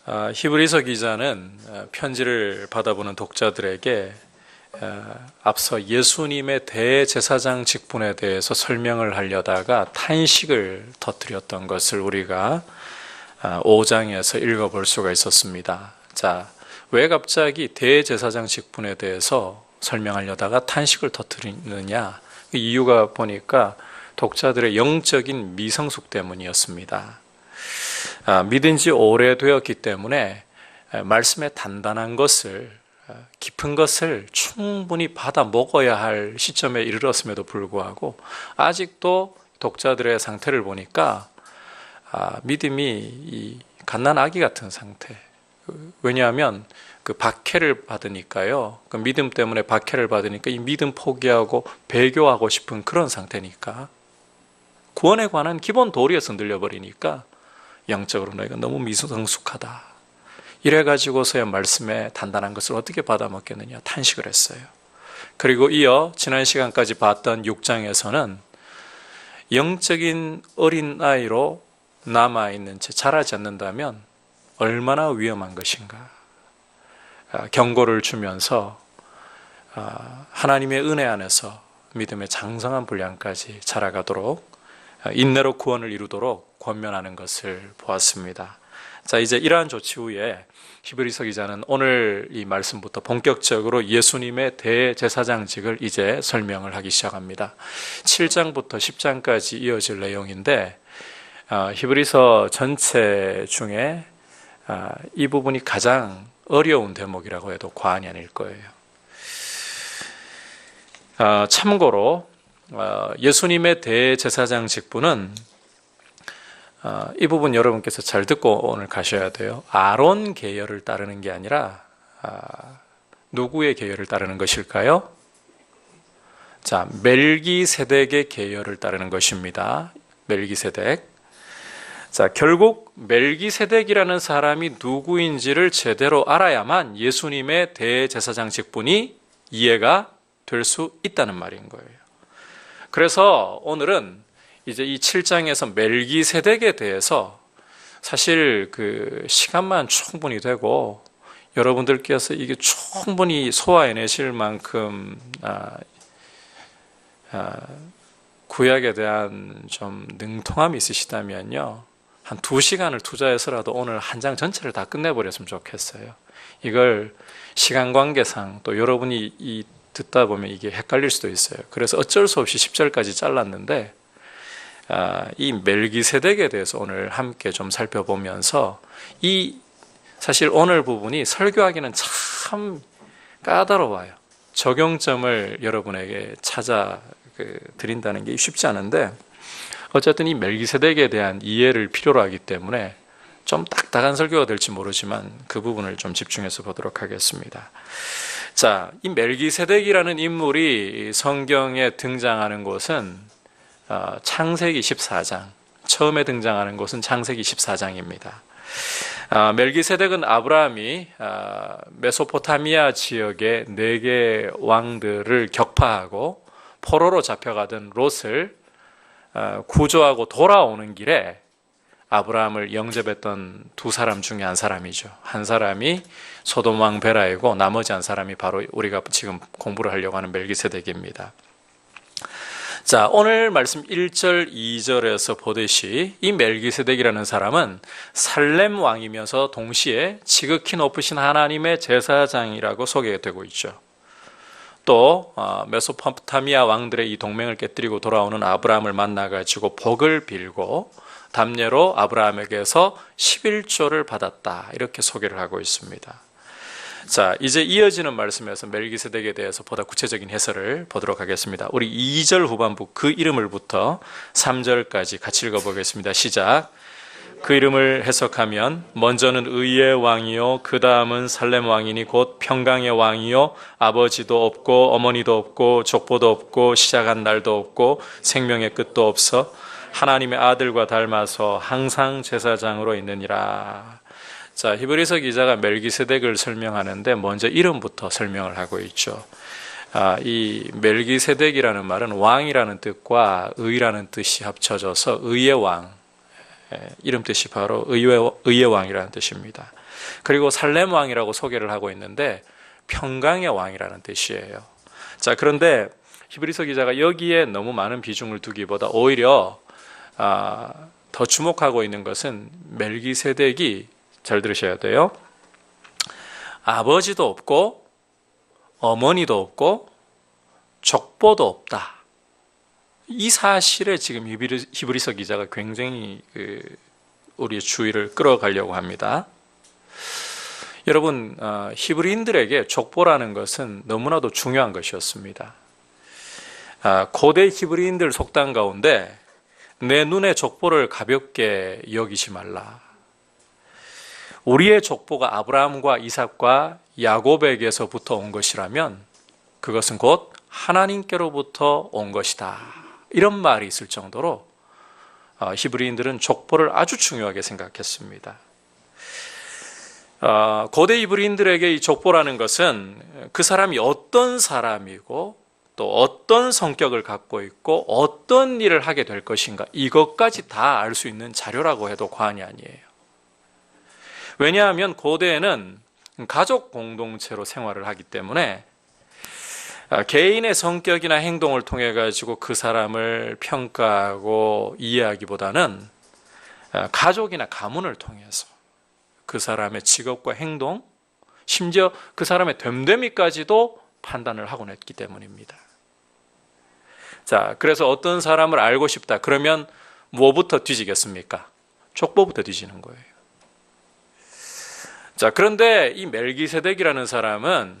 히브리서 기자는 편지를 받아보는 독자들에게 앞서 예수님의 대제사장 직분에 대해서 설명을 하려다가 탄식을 터뜨렸던 것을 우리가 5장에서 읽어볼 수가 있었습니다. 자, 왜 갑자기 대제사장 직분에 대해서 설명하려다가 탄식을 터뜨리느냐? 그 이유가 보니까 독자들의 영적인 미성숙 때문이었습니다. 믿은 지 오래되었기 때문에 말씀의 단단한 것을, 깊은 것을 충분히 받아 먹어야 할 시점에 이르렀음에도 불구하고 아직도 독자들의 상태를 보니까 믿음이 이 갓난 아기 같은 상태. 왜냐하면 그 박해를 받으니까요. 그 믿음 때문에 박해를 받으니까 이 믿음 포기하고 배교하고 싶은 그런 상태니까, 구원에 관한 기본 도리에서 흔들려버리니까 영적으로 너희가 너무 미성숙하다. 이래가지고서야 말씀의 단단한 것을 어떻게 받아먹겠느냐 탄식을 했어요. 그리고 이어 지난 시간까지 봤던 6장에서는 영적인 어린아이로 남아있는 채 자라지 않는다면 얼마나 위험한 것인가 경고를 주면서 하나님의 은혜 안에서 믿음의 장성한 분량까지 자라가도록 인내로 구원을 이루도록 권면하는 것을 보았습니다. 자, 이제 이러한 조치 후에 히브리서 기자는 오늘 이 말씀부터 본격적으로 예수님의 대제사장직을 이제 설명을 하기 시작합니다. 7장부터 10장까지 이어질 내용인데 히브리서 전체 중에 이 부분이 가장 어려운 대목이라고 해도 과언이 아닐 거예요. 참고로 예수님의 대제사장 직분은 이 부분 여러분께서 잘 듣고 오늘 가셔야 돼요. 아론 계열을 따르는 게 아니라 누구의 계열을 따르는 것일까요? 자, 멜기세덱의 계열을 따르는 것입니다. 멜기세덱. 자, 결국 멜기세덱이라는 사람이 누구인지를 제대로 알아야만 예수님의 대제사장 직분이 이해가 될 수 있다는 말인 거예요. 그래서 오늘은 이제 이 7장에서 멜기세덱에 대해서 사실 그 시간만 충분히 되고 여러분들께서 이게 충분히 소화해내실 만큼 구약에 대한 좀 능통함이 있으시다면요, 한 2시간을 투자해서라도 오늘 한 장 전체를 다 끝내버렸으면 좋겠어요. 이걸 시간 관계상 또 여러분이 듣다 보면 이게 헷갈릴 수도 있어요. 그래서 어쩔 수 없이 10절까지 잘랐는데 이 멜기세덱에 대해서 오늘 함께 좀 살펴보면서 사실 오늘 부분이 설교하기는 참 까다로워요. 적용점을 여러분에게 찾아 드린다는 게 쉽지 않은데 어쨌든 이 멜기세덱에 대한 이해를 필요로 하기 때문에 좀 딱딱한 설교가 될지 모르지만 그 부분을 좀 집중해서 보도록 하겠습니다. 자, 이 멜기세덱이라는 인물이 성경에 등장하는 곳은 창세기 14장, 처음에 등장하는 곳은 창세기 14장입니다. 멜기세덱은 아브라함이 메소포타미아 지역의 4개 왕들을 격파하고 포로로 잡혀가던 롯을 구조하고 돌아오는 길에 아브라함을 영접했던 2사람 중에 한 사람이죠. 한 사람이 소돔 왕 베라이고 나머지 한 사람이 바로 우리가 지금 공부를 하려고 하는 멜기세덱입니다. 자, 오늘 말씀 1절, 2절에서 보듯이 이 멜기세덱이라는 사람은 살렘 왕이면서 동시에 지극히 높으신 하나님의 제사장이라고 소개되고 있죠. 또 메소포타미아 왕들의 이 동맹을 깨뜨리고 돌아오는 아브라함을 만나가지고 복을 빌고 담례로 아브라함에게서 11조를 받았다, 이렇게 소개를 하고 있습니다. 자, 이제 이어지는 말씀에서 멜기세덱에 대해서 보다 구체적인 해설을 보도록 하겠습니다. 우리 2절 후반부 그 이름을부터 3절까지 같이 읽어보겠습니다. 시작. 그 이름을 해석하면 먼저는 의의 왕이요, 그 다음은 살렘 왕이니 곧 평강의 왕이요, 아버지도 없고 어머니도 없고 족보도 없고 시작한 날도 없고 생명의 끝도 없어 하나님의 아들과 닮아서 항상 제사장으로 있느니라. 자, 히브리서 기자가 멜기세덱을 설명하는데 먼저 이름부터 설명을 하고 있죠. 이 멜기세덱이라는 말은 왕이라는 뜻과 의라는 뜻이 합쳐져서 의의 왕, 이름 뜻이 바로 의의 왕이라는 뜻입니다. 그리고 살렘 왕이라고 소개를 하고 있는데 평강의 왕이라는 뜻이에요. 자, 그런데 히브리서 기자가 여기에 너무 많은 비중을 두기보다 오히려 더 주목하고 있는 것은 멜기세덱이, 잘 들으셔야 돼요, 아버지도 없고 어머니도 없고 족보도 없다. 이 사실에 지금 히브리서 기자가 굉장히 우리의 주의를 끌어가려고 합니다. 여러분, 히브리인들에게 족보라는 것은 너무나도 중요한 것이었습니다. 고대 히브리인들 속담 가운데 내 눈의 족보를 가볍게 여기지 말라. 우리의 족보가 아브라함과 이삭과 야곱에게서부터 온 것이라면 그것은 곧 하나님께로부터 온 것이다. 이런 말이 있을 정도로 히브리인들은 족보를 아주 중요하게 생각했습니다. 고대 히브리인들에게 이 족보라는 것은 그 사람이 어떤 사람이고 또 어떤 성격을 갖고 있고 어떤 일을 하게 될 것인가, 이것까지 다 알 수 있는 자료라고 해도 과언이 아니에요. 왜냐하면 고대에는 가족 공동체로 생활을 하기 때문에 개인의 성격이나 행동을 통해 가지고 그 사람을 평가하고 이해하기보다는 가족이나 가문을 통해서 그 사람의 직업과 행동, 심지어 그 사람의 됨됨이까지도 판단을 하곤 했기 때문입니다. 자, 그래서 어떤 사람을 알고 싶다 그러면 뭐부터 뒤지겠습니까? 족보부터 뒤지는 거예요. 자, 그런데 이 멜기세덱이라는 사람은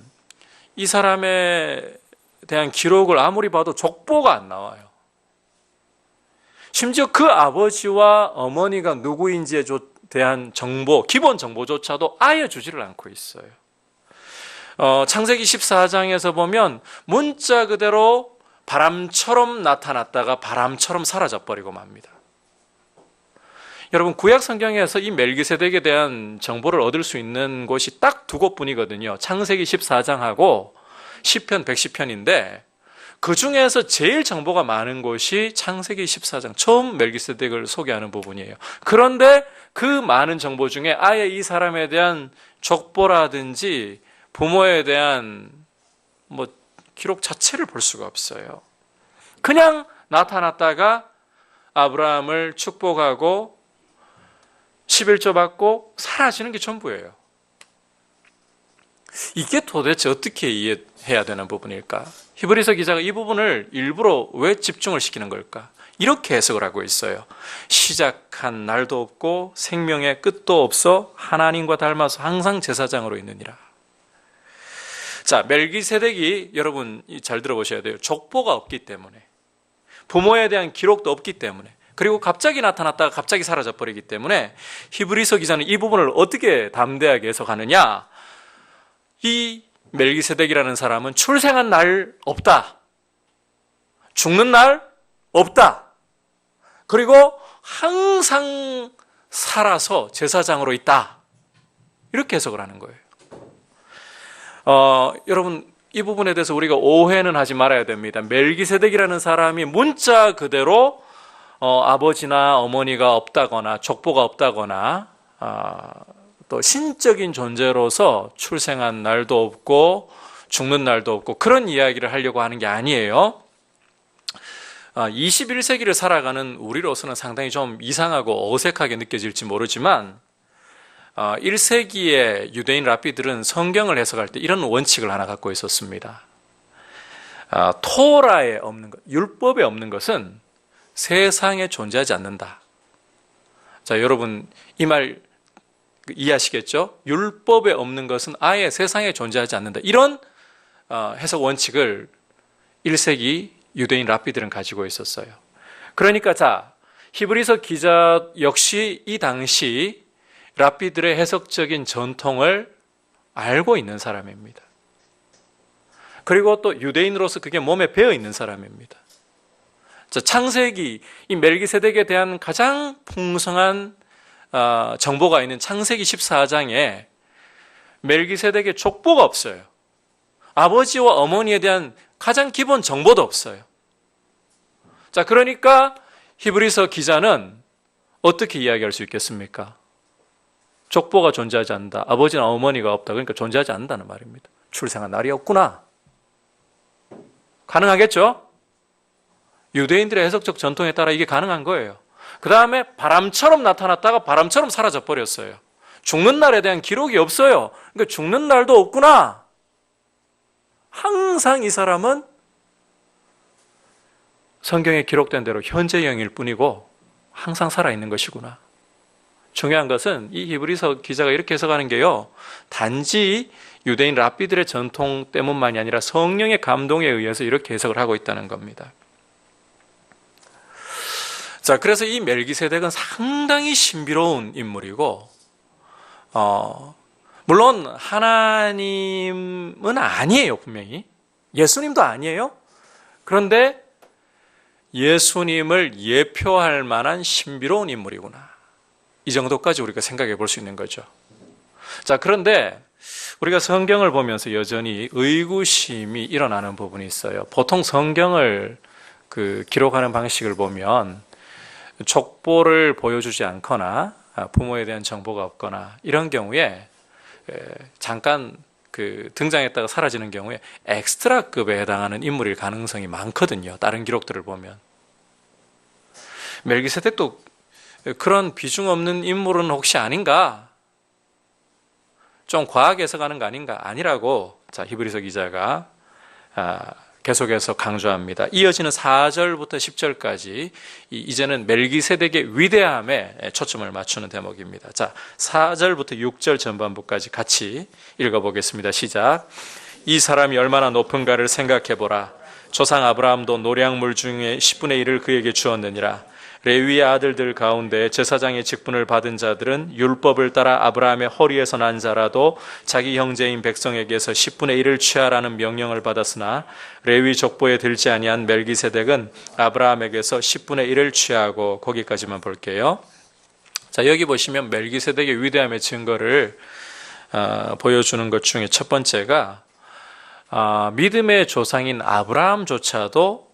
이 사람에 대한 기록을 아무리 봐도 족보가 안 나와요. 심지어 그 아버지와 어머니가 누구인지에 대한 정보, 기본 정보조차도 아예 주지를 않고 있어요. 창세기 14장에서 보면 문자 그대로 바람처럼 나타났다가 바람처럼 사라져버리고 맙니다. 여러분, 구약 성경에서 이 멜기세덱에 대한 정보를 얻을 수 있는 곳이 딱 두 곳뿐이거든요. 창세기 14장하고 시편 110편인데 그 중에서 제일 정보가 많은 곳이 창세기 14장, 처음 멜기세덱을 소개하는 부분이에요. 그런데 그 많은 정보 중에 아예 이 사람에 대한 족보라든지 부모에 대한 기록 자체를 볼 수가 없어요. 그냥 나타났다가 아브라함을 축복하고 11조 받고 사라지는 게 전부예요. 이게 도대체 어떻게 이해해야 되는 부분일까? 히브리서 기자가 이 부분을 일부러 왜 집중을 시키는 걸까? 이렇게 해석을 하고 있어요. 시작한 날도 없고 생명의 끝도 없어 하나님과 닮아서 항상 제사장으로 있느니라. 자, 멜기세덱이, 여러분 잘 들어보셔야 돼요. 족보가 없기 때문에, 부모에 대한 기록도 없기 때문에, 그리고 갑자기 나타났다가 갑자기 사라져 버리기 때문에 히브리서 기자는 이 부분을 어떻게 담대하게 해석하느냐? 이 멜기세덱이라는 사람은 출생한 날 없다, 죽는 날 없다, 그리고 항상 살아서 제사장으로 있다, 이렇게 해석을 하는 거예요. 여러분, 이 부분에 대해서 우리가 오해는 하지 말아야 됩니다. 멜기세덱이라는 사람이 문자 그대로 아버지나 어머니가 없다거나 족보가 없다거나 또 신적인 존재로서 출생한 날도 없고 죽는 날도 없고 그런 이야기를 하려고 하는 게 아니에요. 21세기를 살아가는 우리로서는 상당히 좀 이상하고 어색하게 느껴질지 모르지만 1세기의 유대인 랍비들은 성경을 해석할 때 이런 원칙을 하나 갖고 있었습니다. 토라에 없는 것, 율법에 없는 것은 세상에 존재하지 않는다. 자, 여러분 이 말 이해하시겠죠? 율법에 없는 것은 아예 세상에 존재하지 않는다. 이런 해석 원칙을 1세기 유대인 랍비들은 가지고 있었어요. 그러니까 자, 히브리서 기자 역시 이 당시 랍비들의 해석적인 전통을 알고 있는 사람입니다. 그리고 또 유대인으로서 그게 몸에 배어 있는 사람입니다. 자, 창세기, 이 멜기세덱에 대한 가장 풍성한 정보가 있는 창세기 14장에 멜기세덱의 족보가 없어요. 아버지와 어머니에 대한 가장 기본 정보도 없어요. 자, 그러니까 히브리서 기자는 어떻게 이야기할 수 있겠습니까? 족보가 존재하지 않는다. 아버지나 어머니가 없다. 그러니까 존재하지 않는다는 말입니다. 출생한 날이 없구나. 가능하겠죠? 유대인들의 해석적 전통에 따라 이게 가능한 거예요. 그 다음에 바람처럼 나타났다가 바람처럼 사라져 버렸어요. 죽는 날에 대한 기록이 없어요. 그러니까 죽는 날도 없구나. 항상 이 사람은 성경에 기록된 대로 현재형일 뿐이고 항상 살아있는 것이구나. 중요한 것은 이 히브리서 기자가 이렇게 해석하는 게요, 단지 유대인 랍비들의 전통 때문만이 아니라 성령의 감동에 의해서 이렇게 해석을 하고 있다는 겁니다. 자, 그래서 이 멜기세덱은 상당히 신비로운 인물이고, 물론 하나님은 아니에요, 분명히. 예수님도 아니에요. 그런데 예수님을 예표할 만한 신비로운 인물이구나. 이 정도까지 우리가 생각해 볼 수 있는 거죠. 자, 그런데 우리가 성경을 보면서 여전히 의구심이 일어나는 부분이 있어요. 보통 성경을 기록하는 방식을 보면 족보를 보여주지 않거나 부모에 대한 정보가 없거나 이런 경우에 잠깐 등장했다가 사라지는 경우에 엑스트라급에 해당하는 인물일 가능성이 많거든요. 다른 기록들을 보면. 멜기세덱도 그런 비중 없는 인물은 혹시 아닌가? 좀 과하게 해석하는 거 아닌가? 아니라고 히브리서 기자가 계속해서 강조합니다. 이어지는 4절부터 10절까지 이제는 멜기세덱의 위대함에 초점을 맞추는 대목입니다. 자, 4절부터 6절 전반부까지 같이 읽어보겠습니다. 시작. 이 사람이 얼마나 높은가를 생각해보라. 조상 아브라함도 노량물 중에 10분의 1을 그에게 주었느니라. 레위의 아들들 가운데 제사장의 직분을 받은 자들은 율법을 따라 아브라함의 허리에서 난 자라도 자기 형제인 백성에게서 10분의 1을 취하라는 명령을 받았으나 레위 족보에 들지 아니한 멜기세덱은 아브라함에게서 10분의 1을 취하고, 거기까지만 볼게요. 자, 여기 보시면 멜기세덱의 위대함의 증거를 보여주는 것 중에 첫 번째가 믿음의 조상인 아브라함조차도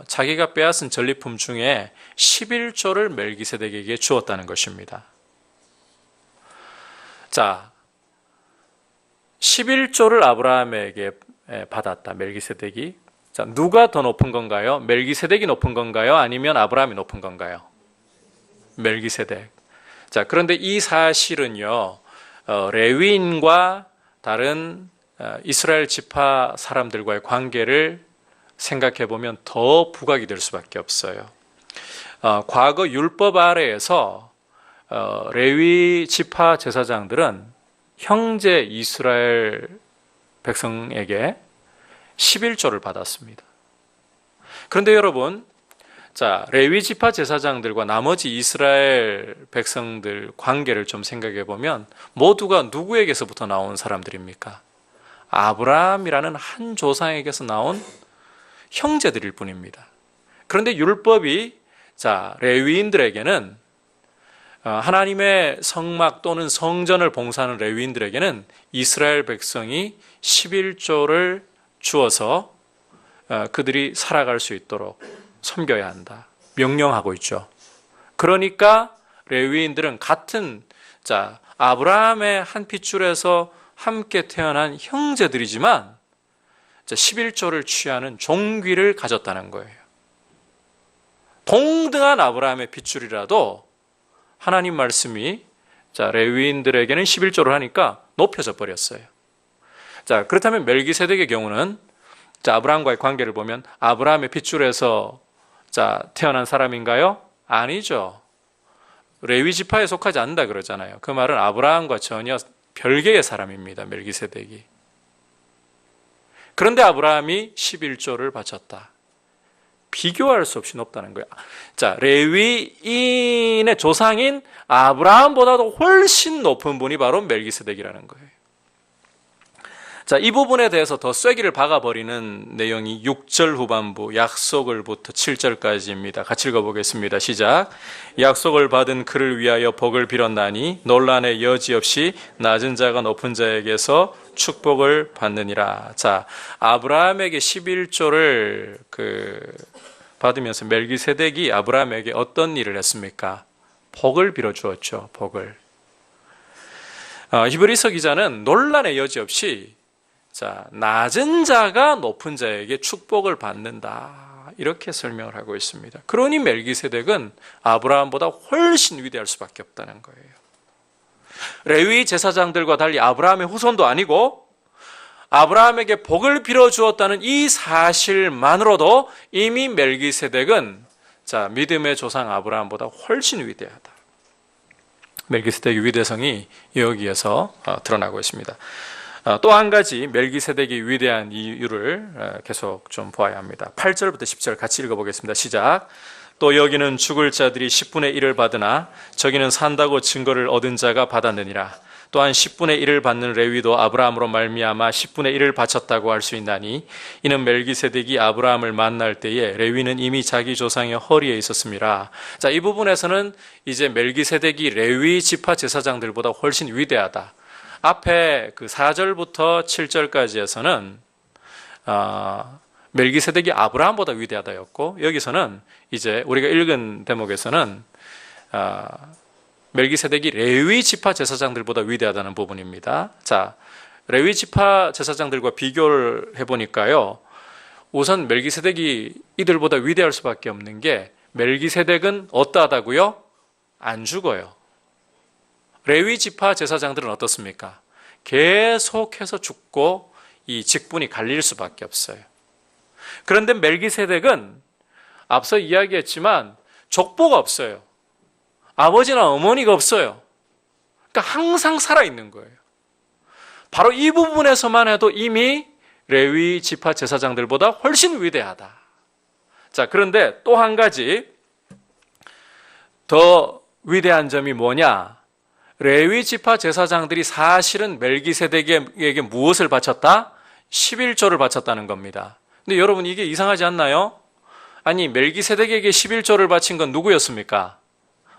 자기가 빼앗은 전리품 중에 11조를 멜기세덱에게 주었다는 것입니다. 자, 11조를 아브라함에게 받았다, 멜기세덱이. 자, 누가 더 높은 건가요? 멜기세덱이 높은 건가요? 아니면 아브라함이 높은 건가요? 멜기세덱. 자, 그런데 이 사실은요, 레위인과 다른 이스라엘 지파 사람들과의 관계를 생각해 보면 더 부각이 될 수밖에 없어요. 과거 율법 아래에서 레위 지파 제사장들은 형제 이스라엘 백성에게 11조를 받았습니다. 그런데 여러분, 자, 레위 지파 제사장들과 나머지 이스라엘 백성들 관계를 좀 생각해 보면 모두가 누구에게서부터 나온 사람들입니까? 아브라함이라는 한 조상에게서 나온 형제들일 뿐입니다. 그런데 율법이 레위인들에게는, 하나님의 성막 또는 성전을 봉사하는 레위인들에게는 이스라엘 백성이 11조를 주어서 그들이 살아갈 수 있도록 섬겨야 한다, 명령하고 있죠. 그러니까 레위인들은 같은 아브라함의 한 핏줄에서 함께 태어난 형제들이지만 11조를 취하는 종귀를 가졌다는 거예요. 동등한 아브라함의 핏줄이라도 하나님 말씀이 레위인들에게는 11조를 하니까 높여져 버렸어요. 자, 그렇다면 멜기세덱의 경우는 아브라함과의 관계를 보면 아브라함의 핏줄에서 태어난 사람인가요? 아니죠. 레위 지파에 속하지 않는다 그러잖아요. 그 말은 아브라함과 전혀 별개의 사람입니다, 멜기세덱이. 그런데 아브라함이 11조를 바쳤다. 비교할 수 없이 높다는 거예요. 자, 레위인의 조상인 아브라함보다도 훨씬 높은 분이 바로 멜기세덱이라는 거예요. 자, 이 부분에 대해서 더 쐐기를 박아버리는 내용이 6절 후반부 약속을부터 7절까지입니다. 같이 읽어보겠습니다. 시작. 약속을 받은 그를 위하여 복을 빌었나니 논란의 여지 없이 낮은 자가 높은 자에게서 축복을 받느니라. 자, 아브라함에게 11조를 받으면서 멜기세덱이 아브라함에게 어떤 일을 했습니까? 복을 빌어주었죠. 복을. 히브리서 기자는 논란의 여지 없이 낮은 자가 높은 자에게 축복을 받는다, 이렇게 설명을 하고 있습니다. 그러니 멜기세덱은 아브라함보다 훨씬 위대할 수밖에 없다는 거예요. 레위 제사장들과 달리 아브라함의 후손도 아니고 아브라함에게 복을 빌어주었다는 이 사실만으로도 이미 멜기세덱은 믿음의 조상 아브라함보다 훨씬 위대하다. 멜기세덱의 위대성이 여기에서 드러나고 있습니다. 또 한 가지 멜기세덱이 위대한 이유를 계속 좀 보아야 합니다. 8절부터 10절 같이 읽어보겠습니다. 시작. 또 여기는 죽을 자들이 10분의 1을 받으나 저기는 산다고 증거를 얻은 자가 받았느니라. 또한 10분의 1을 받는 레위도 아브라함으로 말미암아 10분의 1을 바쳤다고 할 수 있나니 이는 멜기세덱이 아브라함을 만날 때에 레위는 이미 자기 조상의 허리에 있었습니다. 이 부분에서는 이제 멜기세덱이 레위 지파 제사장들보다 훨씬 위대하다. 앞에 그 4절부터 7절까지에서는 멜기세덱이 아브라함보다 위대하다였고, 여기서는 이제 우리가 읽은 대목에서는 멜기세덱이 레위 지파 제사장들보다 위대하다는 부분입니다. 레위 지파 제사장들과 비교를 해보니까요, 우선 멜기세덱이 이들보다 위대할 수밖에 없는 게, 멜기세덱은 어떠하다고요? 안 죽어요. 레위 지파 제사장들은 어떻습니까? 계속해서 죽고 이 직분이 갈릴 수밖에 없어요. 그런데 멜기세덱은 앞서 이야기했지만 족보가 없어요. 아버지나 어머니가 없어요. 그러니까 항상 살아있는 거예요. 바로 이 부분에서만 해도 이미 레위 지파 제사장들보다 훨씬 위대하다. 그런데 또 한 가지 더 위대한 점이 뭐냐? 레위 지파 제사장들이 사실은 멜기세덱에게 무엇을 바쳤다? 11조를 바쳤다는 겁니다. 근데 여러분, 이게 이상하지 않나요? 아니, 멜기세덱에게 11조를 바친 건 누구였습니까?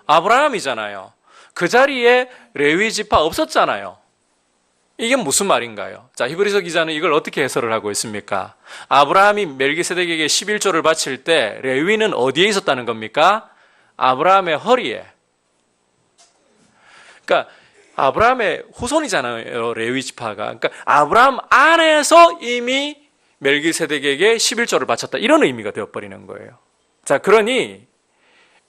아브라함이잖아요. 그 자리에 레위 지파 없었잖아요. 이게 무슨 말인가요? 히브리서 기자는 이걸 어떻게 해설을 하고 있습니까? 아브라함이 멜기세덱에게 11조를 바칠 때 레위는 어디에 있었다는 겁니까? 아브라함의 허리에. 그러니까 아브라함의 후손이잖아요, 레위 지파가. 그러니까 아브라함 안에서 이미 멜기세덱에게 11조를 바쳤다, 이런 의미가 되어버리는 거예요. 그러니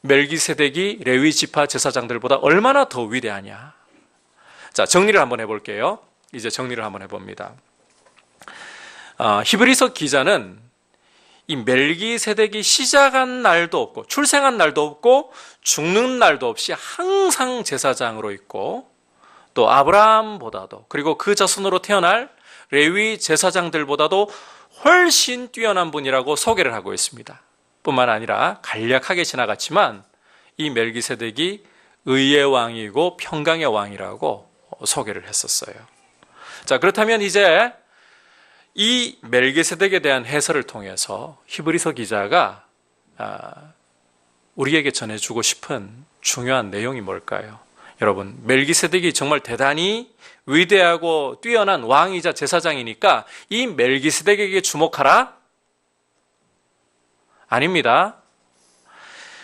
멜기세덱이 레위 지파 제사장들보다 얼마나 더 위대하냐. 정리를 한번 해볼게요. 이제 정리를 한번 해봅니다. 히브리서 기자는 이 멜기세덱이 시작한 날도 없고 출생한 날도 없고 죽는 날도 없이 항상 제사장으로 있고, 또 아브라함보다도, 그리고 그 자손으로 태어날 레위 제사장들보다도 훨씬 뛰어난 분이라고 소개를 하고 있습니다. 뿐만 아니라 간략하게 지나갔지만 이 멜기세덱이 의의 왕이고 평강의 왕이라고 소개를 했었어요. 그렇다면 이제 이 멜기세덱에 대한 해설을 통해서 히브리서 기자가 우리에게 전해주고 싶은 중요한 내용이 뭘까요? 여러분, 멜기세덱이 정말 대단히 위대하고 뛰어난 왕이자 제사장이니까 이 멜기세덱에게 주목하라? 아닙니다.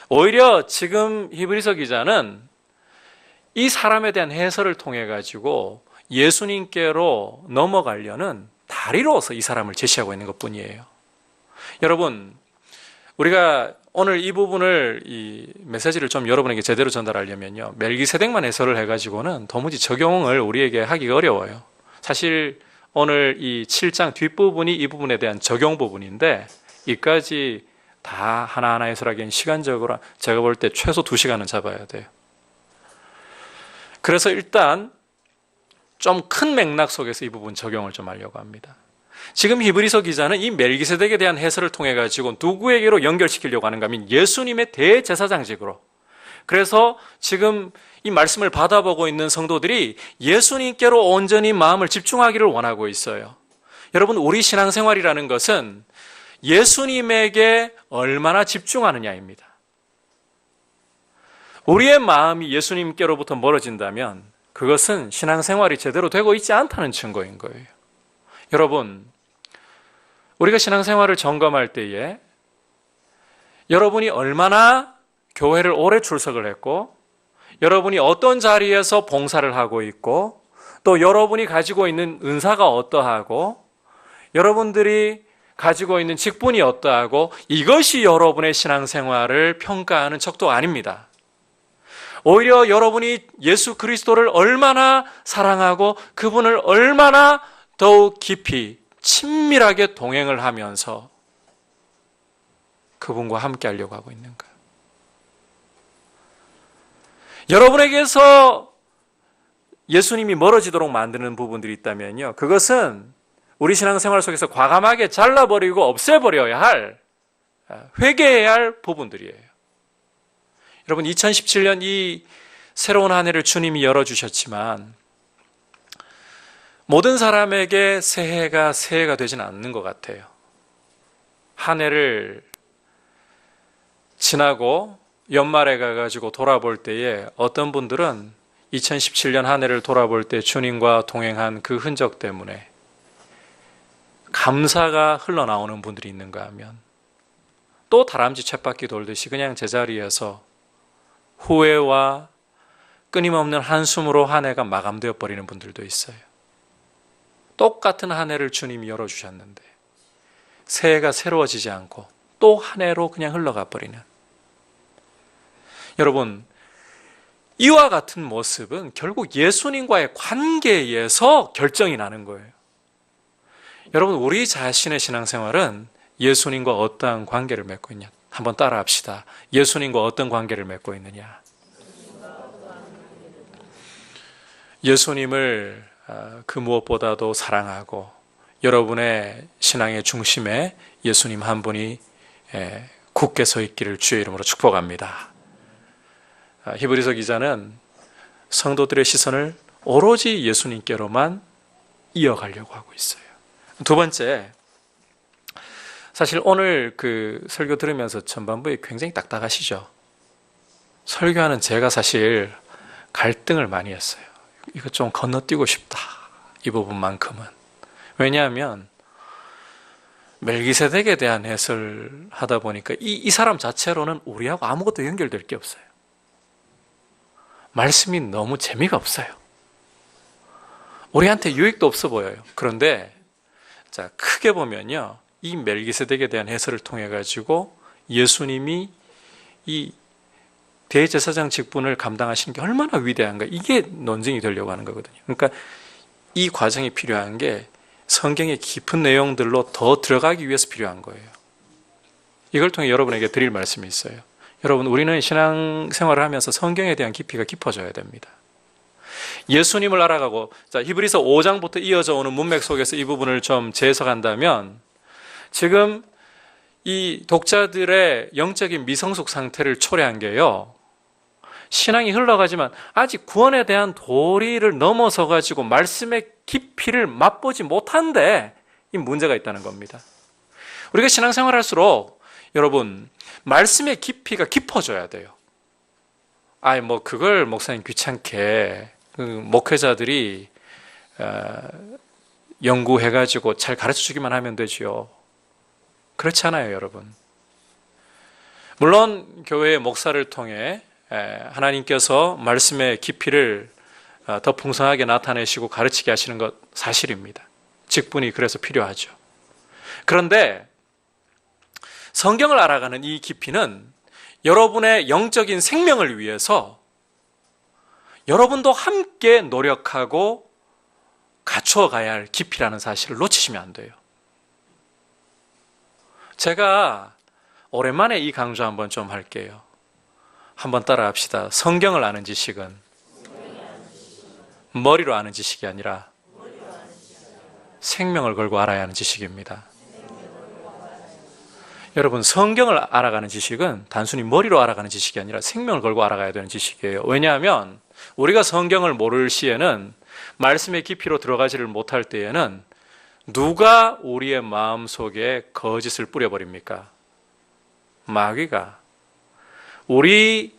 오히려 지금 히브리서 기자는 이 사람에 대한 해설을 통해 가지고 예수님께로 넘어가려는 다리로서 이 사람을 제시하고 있는 것뿐이에요. 여러분, 우리가 오늘 이 부분을, 이 메시지를 좀 여러분에게 제대로 전달하려면요, 멜기세덱만 해설을 해가지고는 도무지 적용을 우리에게 하기가 어려워요. 사실 오늘 이 7장 뒷부분이 이 부분에 대한 적용 부분인데, 이까지 다 하나하나 해설하기엔 시간적으로 제가 볼 때 최소 2시간은 잡아야 돼요. 그래서 일단 좀 큰 맥락 속에서 이 부분 적용을 좀 하려고 합니다. 지금 히브리서 기자는 이 멜기세덱에 대한 해설을 통해 가지고 누구에게로 연결시키려고 하는가 하면 예수님의 대제사장직으로. 그래서 지금 이 말씀을 받아보고 있는 성도들이 예수님께로 온전히 마음을 집중하기를 원하고 있어요. 여러분, 우리 신앙생활이라는 것은 예수님에게 얼마나 집중하느냐입니다. 우리의 마음이 예수님께로부터 멀어진다면 그것은 신앙생활이 제대로 되고 있지 않다는 증거인 거예요. 여러분, 우리가 신앙생활을 점검할 때에 여러분이 얼마나 교회를 오래 출석을 했고 여러분이 어떤 자리에서 봉사를 하고 있고, 또 여러분이 가지고 있는 은사가 어떠하고, 여러분들이 가지고 있는 직분이 어떠하고, 이것이 여러분의 신앙생활을 평가하는 척도가 아닙니다. 오히려 여러분이 예수 그리스도를 얼마나 사랑하고 그분을 얼마나 더욱 깊이 친밀하게 동행을 하면서 그분과 함께 하려고 하고 있는가. 여러분에게서 예수님이 멀어지도록 만드는 부분들이 있다면요, 그것은 우리 신앙생활 속에서 과감하게 잘라버리고 없애버려야 할, 회개해야 할 부분들이에요. 여러분, 2017년 이 새로운 한 해를 주님이 열어주셨지만 모든 사람에게 새해가 새해가 되지는 않는 것 같아요. 한 해를 지나고 연말에 가가지고 돌아볼 때에 어떤 분들은 2017년 한 해를 돌아볼 때 주님과 동행한 그 흔적 때문에 감사가 흘러나오는 분들이 있는가 하면, 또 다람쥐 쳇바퀴 돌듯이 그냥 제자리에서 후회와 끊임없는 한숨으로 한 해가 마감되어 버리는 분들도 있어요. 똑같은 한 해를 주님이 열어주셨는데 새해가 새로워지지 않고 또 한 해로 그냥 흘러가 버리는, 여러분, 이와 같은 모습은 결국 예수님과의 관계에서 결정이 나는 거예요. 여러분, 우리 자신의 신앙생활은 예수님과 어떠한 관계를 맺고 있냐? 한번 따라 합시다. 예수님과 어떤 관계를 맺고 있느냐? 예수님을 그 무엇보다도 사랑하고 여러분의 신앙의 중심에 예수님 한 분이 굳게 서 있기를 주의 이름으로 축복합니다. 히브리서 기자는 성도들의 시선을 오로지 예수님께로만 이어가려고 하고 있어요. 두 번째, 사실 오늘 그 설교 들으면서 전반부에 굉장히 딱딱하시죠? 설교하는 제가 사실 갈등을 많이 했어요. 이거 좀 건너뛰고 싶다, 이 부분만큼은. 왜냐하면 멜기세덱에 대한 해설을 하다 보니까 이 사람 자체로는 우리하고 아무것도 연결될 게 없어요. 말씀이 너무 재미가 없어요. 우리한테 유익도 없어 보여요. 그런데 자, 크게 보면요, 이 멜기세덱에 대한 해설을 통해 가지고 예수님이 이 대제사장 직분을 감당하신 게 얼마나 위대한가, 이게 논증이 되려고 하는 거거든요. 그러니까 이 과정이 필요한 게 성경의 깊은 내용들로 더 들어가기 위해서 필요한 거예요. 이걸 통해 여러분에게 드릴 말씀이 있어요. 여러분, 우리는 신앙생활을 하면서 성경에 대한 깊이가 깊어져야 됩니다. 예수님을 알아가고, 자, 히브리서 5장부터 이어져 오는 문맥 속에서 이 부분을 좀 재해석한다면, 지금 이 독자들의 영적인 미성숙 상태를 초래한 게요, 신앙이 흘러가지만 아직 구원에 대한 도리를 넘어서 가지고 말씀의 깊이를 맛보지 못한데 이 문제가 있다는 겁니다. 우리가 신앙생활 할수록 여러분, 말씀의 깊이가 깊어져야 돼요. 뭐 그걸 목사님 귀찮게 목회자들이 연구해가지고 잘 가르쳐주기만 하면 되지요. 그렇지 않아요, 여러분. 물론 교회의 목사를 통해 하나님께서 말씀의 깊이를 더 풍성하게 나타내시고 가르치게 하시는 것 사실입니다. 직분이 그래서 필요하죠. 그런데 성경을 알아가는 이 깊이는 여러분의 영적인 생명을 위해서 여러분도 함께 노력하고 갖추어가야 할 깊이라는 사실을 놓치시면 안 돼요. 제가 오랜만에 이 강조 한번 좀 할게요. 한번 따라 합시다. 성경을 아는 지식은 머리로 아는 지식이 아니라 생명을 걸고 알아야 하는 지식입니다. 여러분, 성경을 알아가는 지식은 단순히 머리로 알아가는 지식이 아니라 생명을 걸고 알아가야 되는 지식이에요. 왜냐하면 우리가 성경을 모를 시에는, 말씀의 깊이로 들어가지를 못할 때에는 누가 우리의 마음속에 거짓을 뿌려버립니까? 마귀가. 우리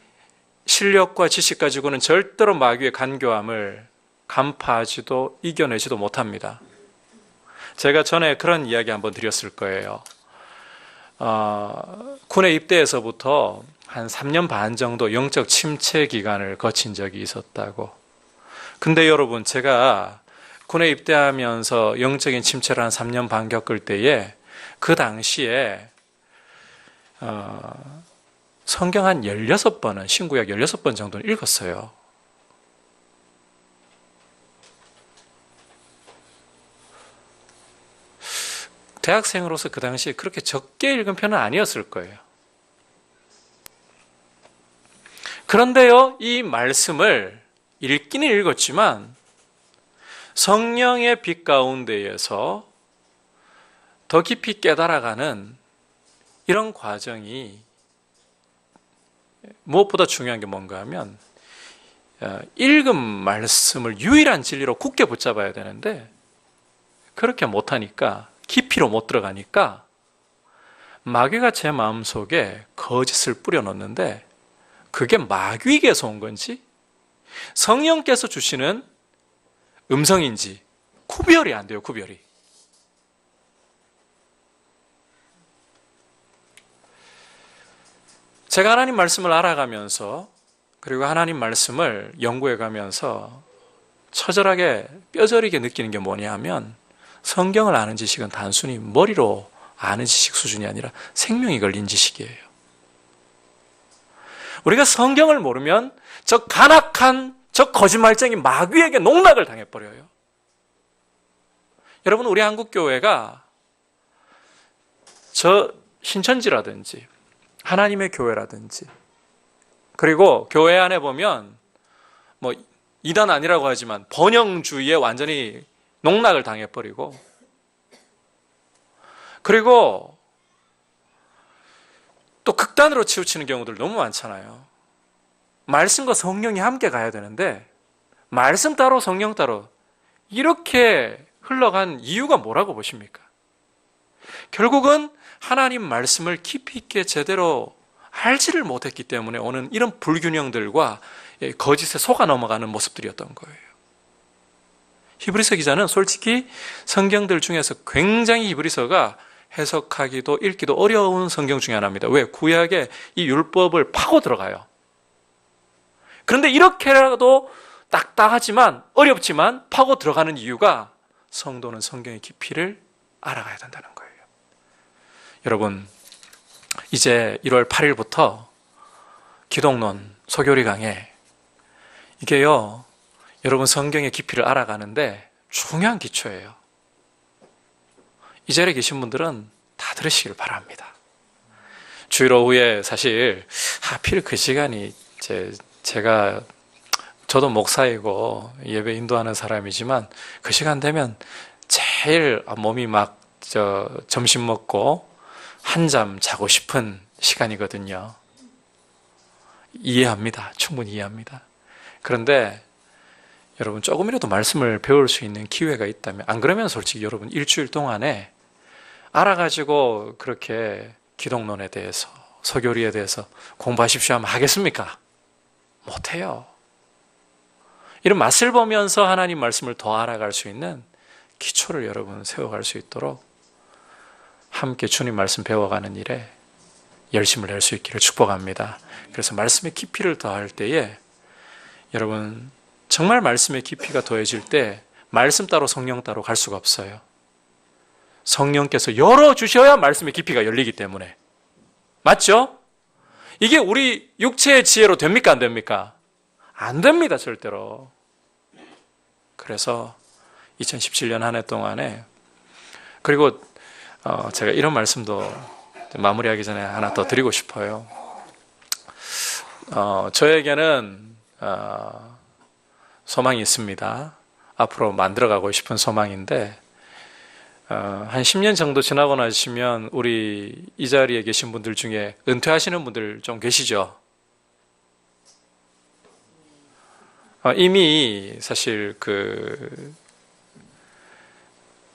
실력과 지식 가지고는 절대로 마귀의 간교함을 간파하지도 이겨내지도 못합니다. 제가 전에 그런 이야기 한번 드렸을 거예요. 군에 입대해서부터 한 3년 반 정도 영적 침체 기간을 거친 적이 있었다고. 근데 여러분, 제가 군에 입대하면서 영적인 침체를 한 3년 반 겪을 때에 그 당시에 성경 한 16번은, 신구약 16번 정도는 읽었어요. 대학생으로서 그 당시에 그렇게 적게 읽은 편은 아니었을 거예요. 그런데요, 이 말씀을 읽기는 읽었지만 성령의 빛 가운데에서 더 깊이 깨달아가는 이런 과정이 무엇보다 중요한 게 뭔가 하면 읽은 말씀을 유일한 진리로 굳게 붙잡아야 되는데 그렇게 못하니까, 깊이로 못 들어가니까 마귀가 제 마음속에 거짓을 뿌려놓는데 그게 마귀에게서 온 건지 성령께서 주시는 음성인지 구별이 안 돼요. 구별이. 제가 하나님 말씀을 알아가면서, 그리고 하나님 말씀을 연구해 가면서 처절하게 뼈저리게 느끼는 게 뭐냐 하면, 성경을 아는 지식은 단순히 머리로 아는 지식 수준이 아니라 생명이 걸린 지식이에요. 우리가 성경을 모르면 저 간악한, 저 거짓말쟁이 마귀에게 농락을 당해버려요. 여러분, 우리 한국교회가 저 신천지라든지 하나님의 교회라든지, 그리고 교회 안에 보면 뭐 이단 아니라고 하지만 번영주의에 완전히 농락을 당해버리고, 그리고 또 극단으로 치우치는 경우들 너무 많잖아요. 말씀과 성령이 함께 가야 되는데 말씀 따로 성령 따로 이렇게 흘러간 이유가 뭐라고 보십니까? 결국은 하나님 말씀을 깊이 있게 제대로 알지를 못했기 때문에 오는 이런 불균형들과 거짓에 속아 넘어가는 모습들이었던 거예요. 히브리서 기자는 솔직히 성경들 중에서 굉장히 히브리서가 해석하기도 읽기도 어려운 성경 중에 하나입니다. 왜? 구약의 이 율법을 파고 들어가요. 그런데 이렇게라도 딱딱하지만 어렵지만 파고 들어가는 이유가 성도는 성경의 깊이를 알아가야 된다는 거예요. 여러분, 이제 1월 8일부터 기독론 소교리 강해, 이게요, 여러분 성경의 깊이를 알아가는데 중요한 기초예요. 이 자리에 계신 분들은 다 들으시길 바랍니다. 주일 오후에 사실 하필 그 시간이 저도 목사이고 예배 인도하는 사람이지만 그 시간 되면 제일 몸이 막 점심 먹고 한잠 자고 싶은 시간이거든요. 이해합니다. 충분히 이해합니다. 그런데 여러분, 조금이라도 말씀을 배울 수 있는 기회가 있다면, 안 그러면 솔직히 여러분 일주일 동안에 알아가지고 그렇게 기독론에 대해서, 서교리에 대해서 공부하십시오 하면 하겠습니까? 못해요. 이런 맛을 보면서 하나님 말씀을 더 알아갈 수 있는 기초를 여러분 세워갈 수 있도록 함께 주님 말씀 배워가는 일에 열심을 낼 수 있기를 축복합니다. 그래서 말씀의 깊이를 더할 때에 여러분, 정말 말씀의 깊이가 더해질 때 말씀 따로 성령 따로 갈 수가 없어요. 성령께서 열어주셔야 말씀의 깊이가 열리기 때문에. 맞죠? 이게 우리 육체의 지혜로 됩니까? 안 됩니까? 안 됩니다. 절대로. 그래서 2017년 한 해 동안에, 그리고 제가 이런 말씀도 마무리하기 전에 하나 더 드리고 싶어요. 저에게는 소망이 있습니다. 앞으로 만들어가고 싶은 소망인데, 한 10년 정도 지나고 나시면 우리 이 자리에 계신 분들 중에 은퇴하시는 분들 좀 계시죠? 이미 사실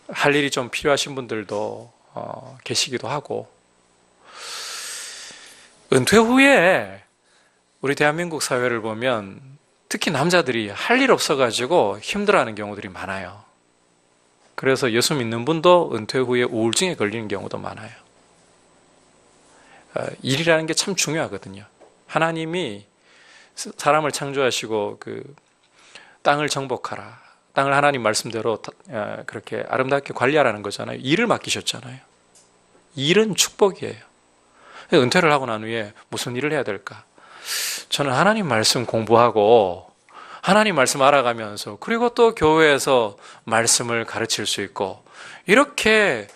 할 일이 좀 필요하신 분들도 계시기도 하고, 은퇴 후에 우리 대한민국 사회를 보면 특히 남자들이 할 일 없어가지고 힘들어하는 경우들이 많아요. 그래서 예수 믿는 분도 은퇴 후에 우울증에 걸리는 경우도 많아요. 일이라는 게 참 중요하거든요. 하나님이 사람을 창조하시고 그 땅을 정복하라, 땅을 하나님 말씀대로 그렇게 아름답게 관리하라는 거잖아요. 일을 맡기셨잖아요. 일은 축복이에요. 은퇴를 하고 난 후에 무슨 일을 해야 될까? 저는 하나님 말씀 공부하고 하나님 말씀 알아가면서, 그리고 또 교회에서 말씀을 가르칠 수 있고, 이렇게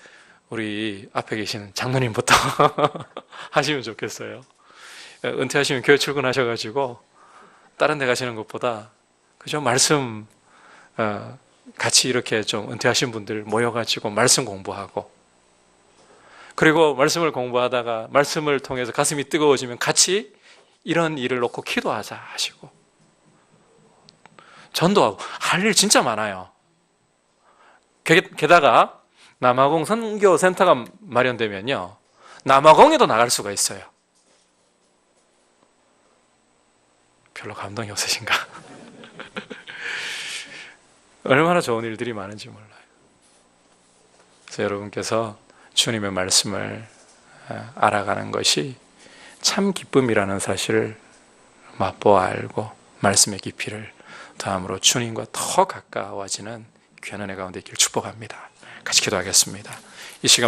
우리 앞에 계시는 장로님부터 하시면 좋겠어요. 은퇴하시면 교회 출근하셔가지고 다른 데 가시는 것보다 그죠? 말씀 같이 이렇게 좀 은퇴하신 분들 모여가지고 말씀 공부하고, 그리고 말씀을 공부하다가 말씀을 통해서 가슴이 뜨거워지면 같이 이런 일을 놓고 기도하자 하시고, 전도하고, 할 일 진짜 많아요. 게다가 남아공 선교센터가 마련되면요, 남아공에도 나갈 수가 있어요. 별로 감동이 없으신가? 얼마나 좋은 일들이 많은지 몰라요. 그래서 여러분께서 주님의 말씀을 알아가는 것이 참 기쁨이라는 사실을 맛보아 알고 말씀의 깊이를 더함으로 주님과 더 가까워지는 귀한 은혜 가운데 있기를 축복합니다. 같이 기도하겠습니다. 이 시간